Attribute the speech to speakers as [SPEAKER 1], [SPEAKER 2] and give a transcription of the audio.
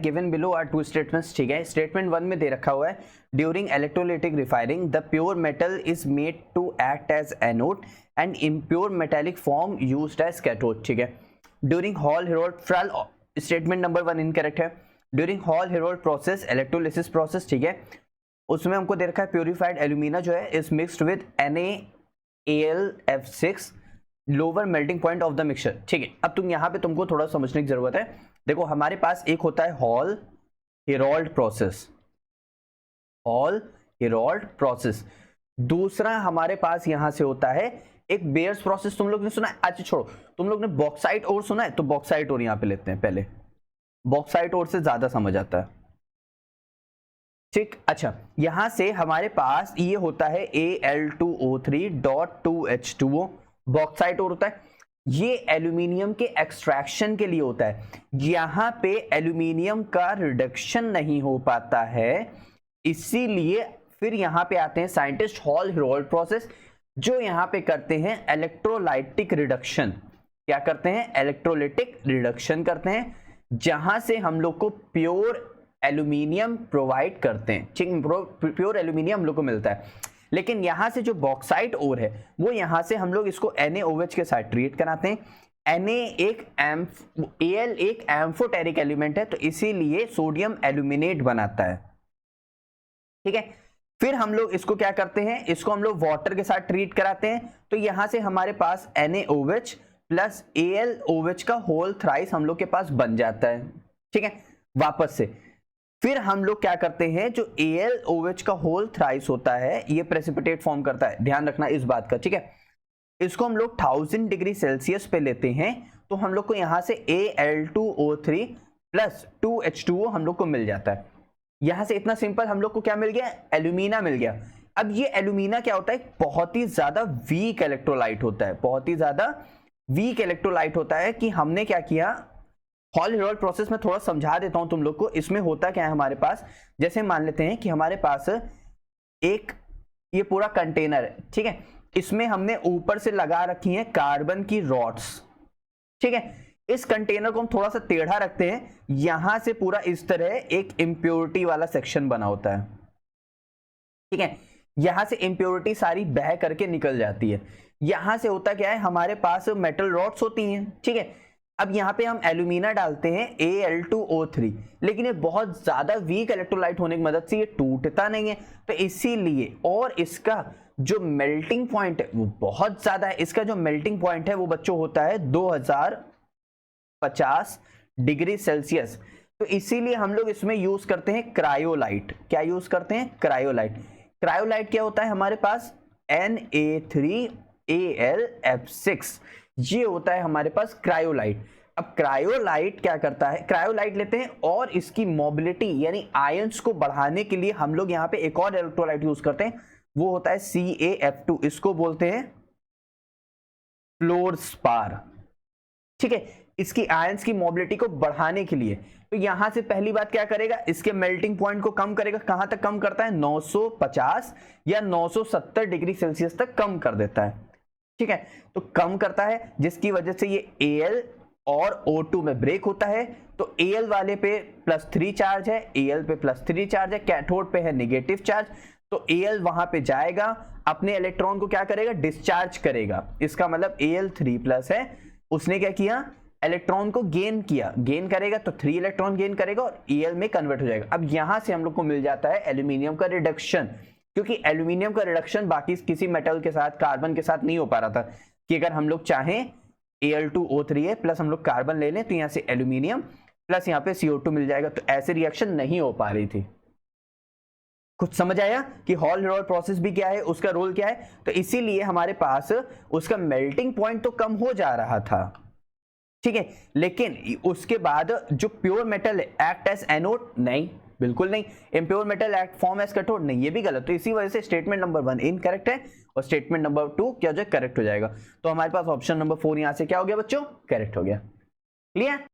[SPEAKER 1] Given below are two statements, ठीक है। Statement 1 में दे रखा हुआ है during electrolytic refining the pure metal is made to act as anode and impure metallic form used as cathode, ठीक है। ड्यूरिंग हॉल हेरोल्ड फ्रल, स्टेटमेंट नंबर 1 इनकरेक्ट है। During Hall Heroult process electrolysis process, ठीक है, उसमें हमको दे रखा है प्योरीफाइड एल्यूमिना जो है is mixed with NaAlF6 lower melting point of the mixture, ठीक है। अब तुम यहाँ पे तुमको थोड़ा समझने की जरूरत है। देखो हमारे पास एक होता है hall Heroult process, hall Heroult process, दूसरा हमारे पास यहां से होता है एक बेयर्स प्रोसेस। तुम लोग ने सुना है? अच्छा छोड़ो, तुम लोग ने बॉक्साइट और सुना है, तो बॉक्साइट और यहां पे लेते हैं पहले, बॉक्साइट और से ज्यादा समझ आता है, ठीक। अच्छा यहां से हमारे पास ये होता है Al2O3.2H2O, बॉक्साइट और होता है, ये एल्यूमिनियम के एक्सट्रैक्शन के लिए होता है। यहां पे एल्यूमिनियम का रिडक्शन नहीं हो पाता है, इसीलिए फिर यहां पे आते हैं साइंटिस्ट हॉल हेरोल्ड प्रोसेस, जो यहां पे करते हैं इलेक्ट्रोलाइटिक रिडक्शन। क्या करते हैं? इलेक्ट्रोलाइटिक रिडक्शन करते हैं, जहां से हम लोग को प्योर एल्यूमिनियम प्रोवाइड करते हैं, ठीक, प्योर एल्यूमिनियम हम लोग को मिलता है। लेकिन यहां से जो बॉक्साइट ओर है वो यहां से हम लोग इसको NaOH के साथ ट्रीट कराते हैं। Al एक एम्फोटेरिक एलिमेंट है, तो इसीलिए सोडियम एल्यूमिनेट बनाता है, ठीक है। फिर हम लोग इसको क्या करते हैं, इसको हम लोग वाटर के साथ ट्रीट कराते हैं, तो यहां से हमारे पास NaOH प्लस AlOH का होल थ्राइस हम लोग के पास बन जाता है, ठीक है। वापस से फिर हम लोग क्या करते हैं, जो AlOH का होल थ्राइस होता है ये प्रेसिपिटेट फॉर्म करता है, ध्यान रखना इस बात का, ठीक है। इसको हम लोग 1000 डिग्री सेल्सियस पे लेते हैं, तो हम लोग को यहां से Al2O3 प्लस 2H2O हम लोग को मिल जाता है। यहां से इतना सिंपल हम लोग को क्या मिल गया? एल्यूमिना मिल गया। अब ये एल्यूमिना क्या होता है? बहुत ही ज्यादा वीक इलेक्ट्रोलाइट होता है, बहुत ही ज्यादा वीक इलेक्ट्रोलाइट होता है। कि हमने क्या किया, हॉल हेरोल्ड प्रोसेस में थोड़ा समझा देता हूं तुम लोग को। इसमें होता क्या है हमारे पास, जैसे मान लेते हैं कि हमारे पास एक ये पूरा कंटेनर है, ठीक है, इसमें हमने ऊपर से लगा रखी है कार्बन की रॉड्स, ठीक है। इस कंटेनर को हम थोड़ा सा टेढ़ा रखते हैं, यहां से पूरा इस तरह एक इंप्योरिटी वाला सेक्शन बना होता है, ठीक है। यहां से इंप्योरिटी सारी बह करके निकल जाती है। यहां से होता क्या है, हमारे पास मेटल रॉड्स होती हैं, ठीक है। अब यहां पे हम एल्यूमिना डालते हैं Al2O3, लेकिन ये बहुत ज्यादा वीक इलेक्ट्रोलाइट होने की मदद से ये टूटता नहीं है, तो इसीलिए, और इसका जो मेल्टिंग पॉइंट है वो बहुत ज्यादा है। इसका जो मेल्टिंग पॉइंट है वो बच्चों होता है 2050 डिग्री सेल्सियस। तो इसीलिए हम लोग इसमें यूज करते हैं क्रायोलाइट। क्या यूज करते हैं? क्रायोलाइट। क्रायोलाइट क्या होता है हमारे पास? Na3AlF6, ये होता है हमारे पास क्रायोलाइट। अब क्रायोलाइट क्या करता है, क्रायोलाइट लेते हैं और इसकी मोबिलिटी यानी आयंस को बढ़ाने के लिए हम लोग यहाँ पे एक और इलेक्ट्रोलाइट यूज करते हैं, वो होता है CaF2, इसको बोलते हैं फ्लोरस्पार, ठीक है। इसकी आयंस की मोबिलिटी को बढ़ाने के लिए, तो यहां से पहली बात क्या करेगा, इसके मेल्टिंग पॉइंट को कम करेगा। कहां तक कम करता है? 950 या 970 डिग्री सेल्सियस तक कम कर देता है, ठीक है। तो कम करता है, जिसकी वजह से ये Al और O2 में ब्रेक होता है। तो Al वाले पे +3 चार्ज है, Al पे +3 चार्ज है, कैथोड पे है नेगेटिव चार्ज, तो Al वहां पे जाएगा, अपने इलेक्ट्रॉन को क्या करेगा? डिस्चार्ज करेगा। इसका मतलब Al3+ है, उसने क्या किया? इलेक्ट्रॉन को गेन किया, गेन करेगा तो 3 इलेक्ट्रॉन गेन करेगा और Al में कन्वर्ट हो जाएगा। अब यहां से हम लोग को मिल जाता है एल्यूमिनियम का रिडक्शन, क्योंकि एल्यूमिनियम का रिडक्शन बाकी किसी मेटल के साथ, कार्बन के साथ नहीं हो पा रहा था। कि अगर हम लोग चाहें Al2O3 है प्लस हम लोग कार्बन ले लें, तो यहां से एल्यूमिनियम प्लस यहां पे CO2 मिल जाएगा, तो ऐसे रिएक्शन नहीं हो पा रही थी। कुछ समझ आया कि हॉल हेरोल्ड प्रोसेस भी क्या है, उसका रोल क्या है? तो इसीलिए हमारे पास उसका मेल्टिंग पॉइंट तो कम हो जा रहा था, ठीक है, लेकिन उसके बाद जो pure metal act as anode, नहीं, बिल्कुल नहीं। Impure metal act form as cathode, नहीं, ये भी गलत। तो इसी वजह से स्टेटमेंट नंबर 1 इनकरेक्ट है और स्टेटमेंट नंबर 2 क्या जो करेक्ट हो जाएगा। तो हमारे पास ऑप्शन नंबर 4 यहां से क्या हो गया बच्चों? करेक्ट हो गया। क्लियर?